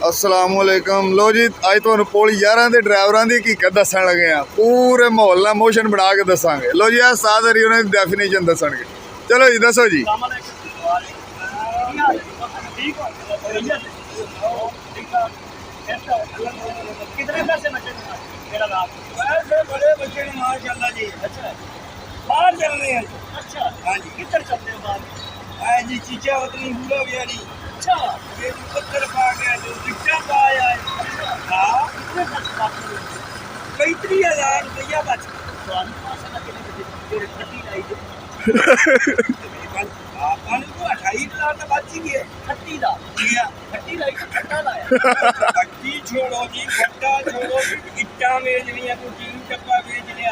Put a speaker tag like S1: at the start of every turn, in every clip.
S1: अस्सलामुअलैकुम। लो जी अज तुहानू पुल 11 के ड्राइवरों की हकीकत दसन लगे हैं। पूरे माहौल ना मोशन बना के दसांगे। लो जी साद हरी उन्हें डेफिनेशन दसणगे। चलो जी दसो जी।
S2: कितने पैसे बचे बड़े बच्चे ने माशाल्लाह जी। अच्छा बाहर चल रहे हैं। अच्छा हाँ जी किधर चलते हो बाहर जी चीचा वतनी बूढ़ा बिहारी। अच्छा ये पत्थर पा गया जो रिक्शा पा आया है। हाँ 35,000 रुपया बच अपन को 28,000 तो बच ही गए। 30 छोड़ो जी खट्टा छोड़ो जी इट्टा बेच लिया तो टीम चप्पा बेच लिया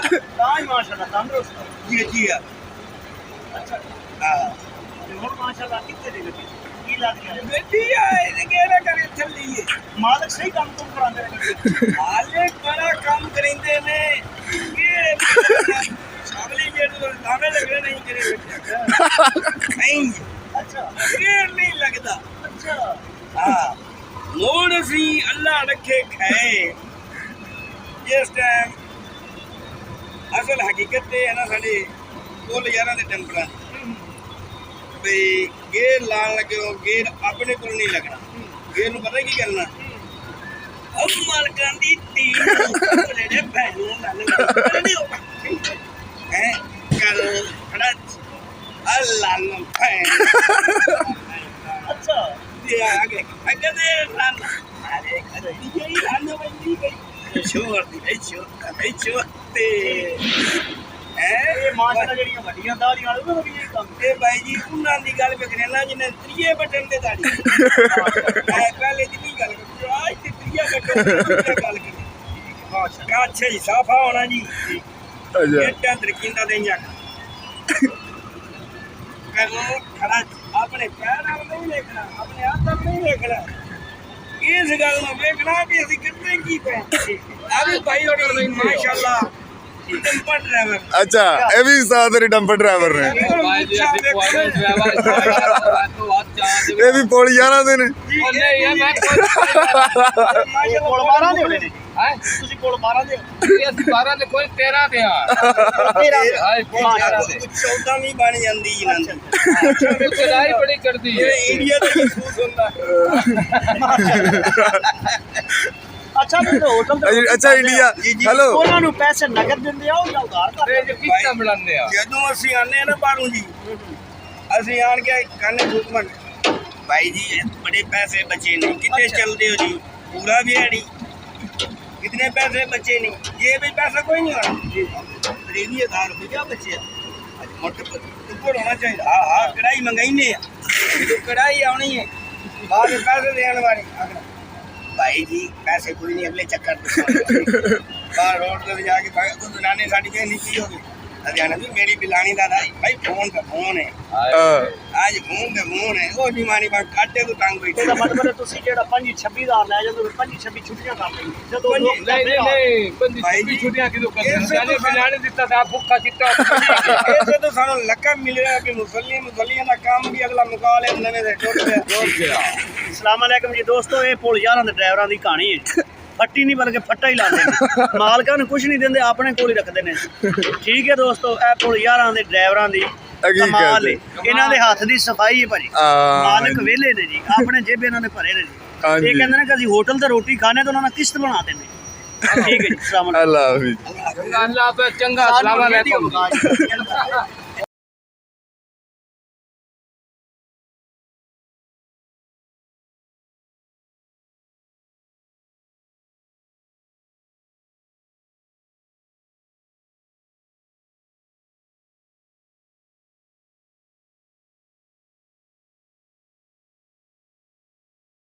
S2: माशाल्लाह तंदुरुस्त जी जी अच्छा हाँ माशाल्लाह कितने दे लगे की लग गया बेटी आए केरा करे चली है मालिक सही काम तुम करांदे रहे मालिक बड़ा काम करेंदे ने ये सावली जे लावे लगने नहीं करे नहीं अच्छा केर नहीं लगता अच्छा हाँ मोड़ सी अल्लाह रखे खाए जिस टाइम असल हकीकत है ना साढ़े पुल 11 के टेंपरा भाई गेर लान लगे हो गेर अपने को नहीं लगना गेर नूं पता की करना अब मालकां दी टीम जेड़े भैनू नाल नहीं होगा हैं कर खड़ा अल्लाह नु भैन अच्छा ये आगे दे रन अरे यही रन बंदी गई छोड़ दी छोड़ ते ए माशाल्लाह जड़ियां वड्डियां दाड़ियां वाले वो भी यही काम ए भाई जी उन्हां दी गल पे करना जिन्ने 3 बटन ते दाड़ी पहले दी नहीं गल कर आज ते 3 बटन ते गल कर माशाल्लाह अच्छा ही साफा होना जी अच्छा एटा तरकींदा देंगा करो खड़ा अपने पैर नहीं देखना अपने हाथ नहीं देखना इस गल में देखना भी असि कितने की पे अभी भाई माशाल्लाह डंपर ड्राइवर अच्छा
S1: ये भी साद हरी डंपर ड्राइवर ने ये भी पुल 11 ਦੇ ਨੇ
S2: ਤੁਸੀਂ ਕੋਲ 12 ਦੇ
S3: ਅਸੀਂ 12 ਦੇ ਕੋਈ 13 ਦੇ ਆ
S2: 14 ਵੀ ਬਣ ਜਾਂਦੀ ਇਹਨਾਂ ਦੀ
S3: ਚੜਾਈ ਬੜੀ ਕਰਦੀ ਹੈ
S2: ਇੰਡੀਆ ਦਾ ਮਹਿਸੂਸ ਹੁੰਦਾ अच्छा होटल
S1: अच्छा इंडिया हेलो
S2: ਉਹਨਾਂ ਨੂੰ ਪੈਸੇ ਨਗਦ ਦਿੰਦੇ ਆ ਜਾਂ ਉਧਾਰ ਕਰਦੇ
S3: ਜੇ ਕਿਸ਼ਤਾਂ ਬਣਾਉਂਦੇ ਆ
S2: ਜਦੋਂ ਅਸੀਂ ਆਨੇ ਆ ਨਾ ਬਾਹਰੋਂ ਜੀ ਅਸੀਂ ਆਣ ਕੇ ਕਾਨੇ ਹੁਕਮਨ भाई जी बड़े पैसे बचे नहीं कितने चल रहे हो जी पूरा दिहाड़ी कितने पैसे बचे नहीं ये भी पैसा कोई नहीं होना 3,000 रुपया बचे ऊपर होना चाहिए हाँ हाँ कढ़ाई मंगाई ने तो कढ़ाई आनी है बाद में पैसे देने वाली भाई जी पैसे कोई नहीं अगले चक्कर बाहर रोड पे जाके तो दुलाने साड़ी में नीची हो गई हरियाणा भी मेरी बिलानी दादा भाई फोन का फोन है आज फोन का फोन है वो निमानी बात काटे तो टांग बैठे ਇਹਦਾ ਮਤਲਬ ਹੈ ਤੁਸੀਂ ਜਿਹੜਾ 25-26,000 ਲੈ ਜਾਂਦੇ ਹੋ 25-26 ਛੁੱਟੀਆਂ ਕਰ ਲਈ ਜਦੋਂ
S3: नहीं 25 छुट्टियां किदो करते हैं बिलाने दिता था भूखा चिट्टा
S2: ऐसे तो सारा लका मिल रहा है कि मुसल्लियां का काम भी अगला मुका ले नवे से टूट गया अस्सलाम वालेकुम जी दोस्तों ये पुल 11 ਦੇ ਡਰਾਈਵਰਾਂ ਦੀ ਕਹਾਣੀ ਹੈ फट्टी नहीं बल्कि फट्टा ही लाते हैं मालकां नूं कुछ नहीं देंदे अपने कोल ही रखते हैं ठीक है दोस्तों ए पुल 11 ਦੇ ਡਰਾਈਵਰਾਂ ਦੀ कमाल है इन्हां दे हत्थ दी सफाई है भाजी मालिक वेले ने जी अपने जेब इन्हां ने भरे ने जी ये कहंदे ने कि असि होटल ते रोटी खाने तो उन्हां ने किस्त बना देने ठीक है जी अस्सलाम वालेकुम
S1: अल्लाह हाफिज़
S3: अल्लाह पे चंगा अस्सलाम वालेकुम